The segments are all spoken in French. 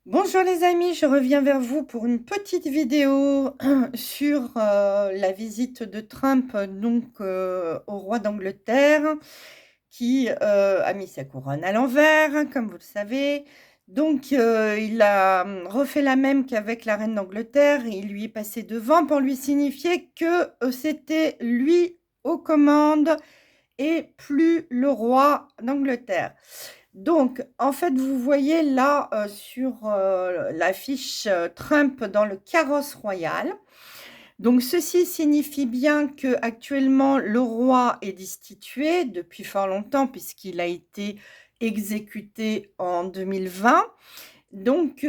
Bonjour les amis, je reviens vers vous pour une petite vidéo sur la visite de Trump au roi d'Angleterre qui a mis sa couronne à l'envers, hein, comme vous le savez. Il a refait la même qu'avec la reine d'Angleterre. Il lui est passé devant pour lui signifier que c'était lui aux commandes et plus le roi d'Angleterre. Donc, en fait, vous voyez là sur l'affiche Trump dans le carrosse royal. Donc, ceci signifie bien que actuellement le roi est destitué depuis fort longtemps puisqu'il a été exécuté en 2020. Qui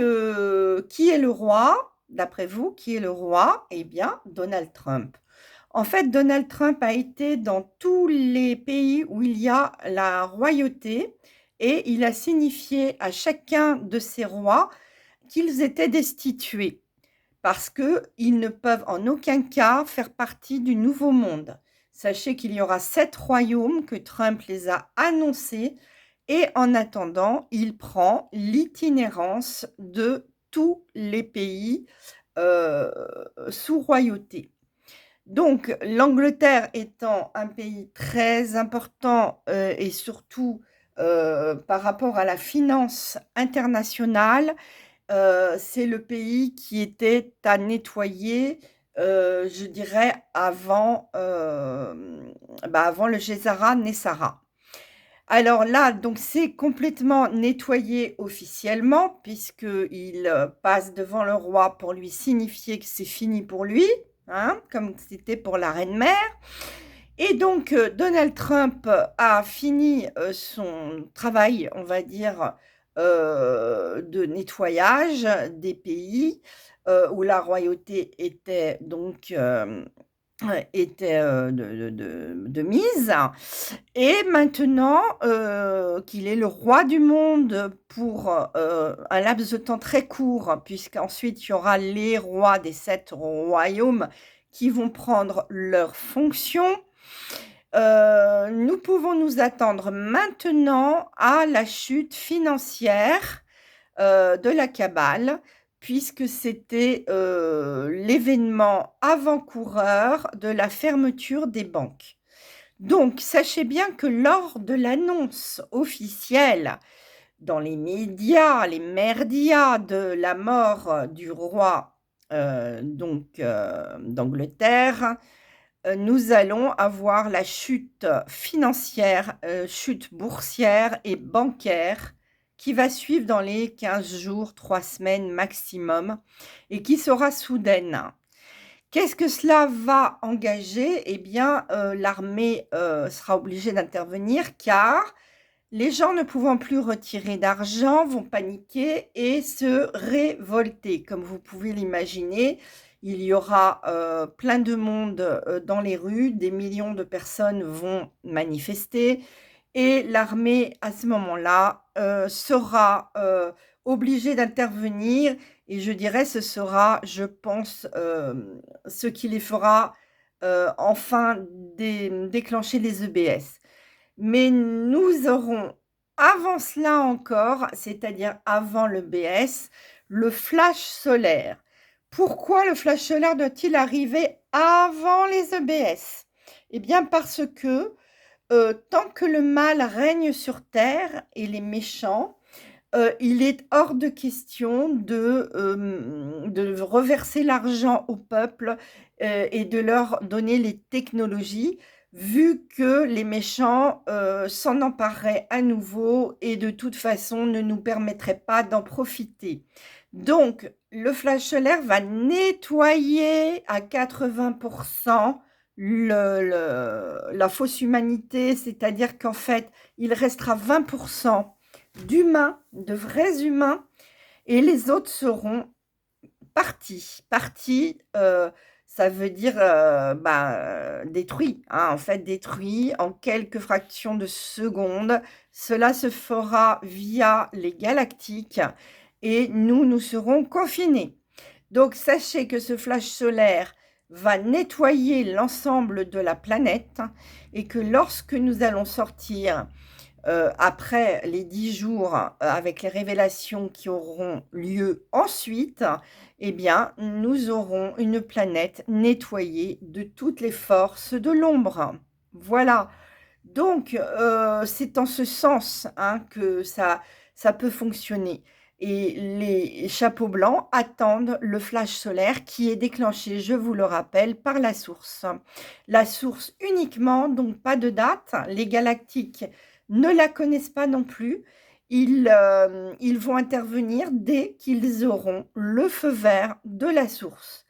est le roi? D'après vous, qui est le roi? Eh bien, Donald Trump. En fait, Donald Trump a été dans tous les pays où il y a la royauté et il a signifié à chacun de ces rois qu'ils étaient destitués parce qu'ils ne peuvent en aucun cas faire partie du nouveau monde. Sachez qu'il y aura 7 royaumes que Trump les a annoncés et en attendant, il prend l'itinérance de tous les pays sous royauté. Donc, l'Angleterre étant un pays très important et surtout par rapport à la finance internationale, c'est le pays qui était à nettoyer, je dirais, avant le Gézara Nessara. Alors là, donc c'est complètement nettoyé officiellement, puisqu'il passe devant le roi pour lui signifier que c'est fini pour lui, hein, comme c'était pour la reine-mère. Et donc, Donald Trump a fini son travail, on va dire, de nettoyage des pays où la royauté était était de mise. Et maintenant qu'il est le roi du monde pour un laps de temps très court, puisqu'ensuite il y aura les rois des 7 royaumes qui vont prendre leurs fonctions, nous pouvons nous attendre maintenant à la chute financière de la cabale, puisque c'était l'événement avant-coureur de la fermeture des banques. Donc, sachez bien que lors de l'annonce officielle dans les médias, les merdias de la mort du roi d'Angleterre, nous allons avoir la chute financière, chute boursière et bancaire qui va suivre dans les 15 jours, 3 semaines maximum et qui sera soudaine. Qu'est-ce que cela va engager? Eh bien, l'armée sera obligée d'intervenir car les gens ne pouvant plus retirer d'argent vont paniquer et se révolter. Comme vous pouvez l'imaginer, il y aura plein de monde dans les rues, des millions de personnes vont manifester et l'armée, à ce moment-là, sera obligée d'intervenir et je dirais ce sera, je pense, ce qui les fera enfin déclencher les EBS. Mais nous aurons avant cela encore, c'est-à-dire avant le BS, le flash solaire. Pourquoi le flash solaire doit-il arriver avant les EBS? Eh bien parce que tant que le mal règne sur terre et les méchants, il est hors de question de reverser l'argent au peuple et de leur donner les technologies, vu que les méchants s'en empareraient à nouveau et de toute façon ne nous permettraient pas d'en profiter. Donc, le flash solaire va nettoyer à 80% la fausse humanité, c'est-à-dire qu'en fait, il restera 20% d'humains, de vrais humains, et les autres seront partis. Partis, ça veut dire détruits, hein, en fait détruits en quelques fractions de secondes. Cela se fera via les galactiques et nous serons confinés. Donc sachez que ce flash solaire va nettoyer l'ensemble de la planète et que lorsque nous allons sortir après les 10 jours, avec les révélations qui auront lieu ensuite, eh bien, nous aurons une planète nettoyée de toutes les forces de l'ombre. Voilà. Donc, c'est en ce sens, hein, que ça peut fonctionner et les chapeaux blancs attendent le flash solaire qui est déclenché, je vous le rappelle, par la source. La source uniquement, donc pas de date. Les galactiques ne la connaissent pas non plus. Ils vont intervenir dès qu'ils auront le feu vert de la source.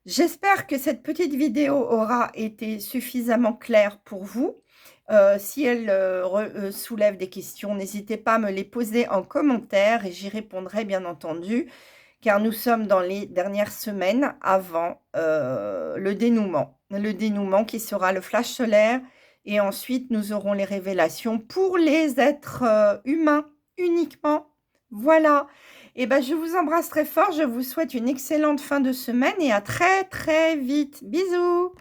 J'espère que cette petite vidéo aura été suffisamment claire pour vous. Si elle soulève des questions, n'hésitez pas à me les poser en commentaire et j'y répondrai bien entendu, car nous sommes dans les dernières semaines avant le dénouement. Le dénouement qui sera le flash solaire et ensuite nous aurons les révélations pour les êtres humains uniquement. Voilà. Et ben, je vous embrasse très fort, je vous souhaite une excellente fin de semaine et à très très vite. Bisous!